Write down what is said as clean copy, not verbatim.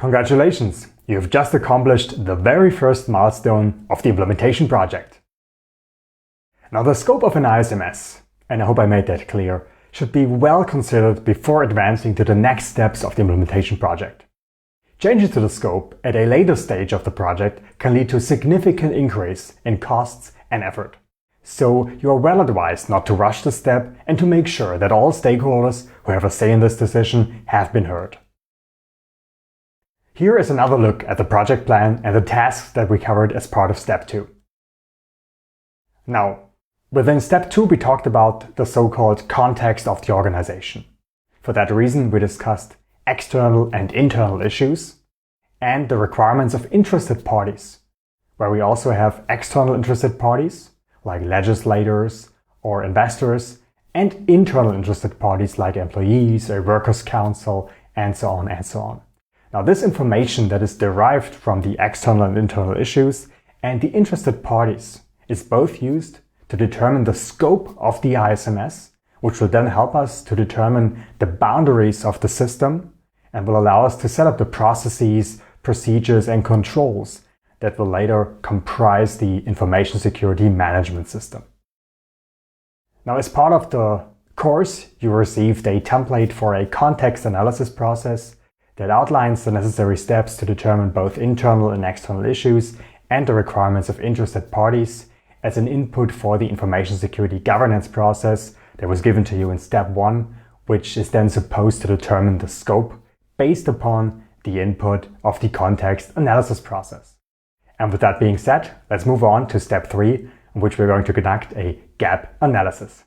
Congratulations! You've just accomplished the very first milestone of the implementation project. Now, the scope of an ISMS, and I hope I made that clear, should be well considered before advancing to the next steps of the implementation project. Changes to the scope at a later stage of the project can lead to a significant increase in costs and effort. So you are well advised not to rush the step and to make sure that all stakeholders who have a say in this decision have been heard. Here is another look at the project plan and the tasks that we covered as part of Step 2. Now, within Step 2 we talked about the so-called context of the organization. For that reason we discussed external and internal issues and the requirements of interested parties, where we also have external interested parties like legislators or investors and internal interested parties like employees, a workers' council, and so on and so on. Now, this information that is derived from the external and internal issues and the interested parties is both used to determine the scope of the ISMS, which will then help us to determine the boundaries of the system and will allow us to set up the processes, procedures, and controls that will later comprise the information security management system. Now, as part of the course, you received a template for a context analysis process that outlines the necessary steps to determine both internal and external issues and the requirements of interested parties as an input for the information security governance process that was given to you in Step 1, which is then supposed to determine the scope based upon the input of the context analysis process. And with that being said, let's move on to Step 3, in which we're going to conduct a gap analysis.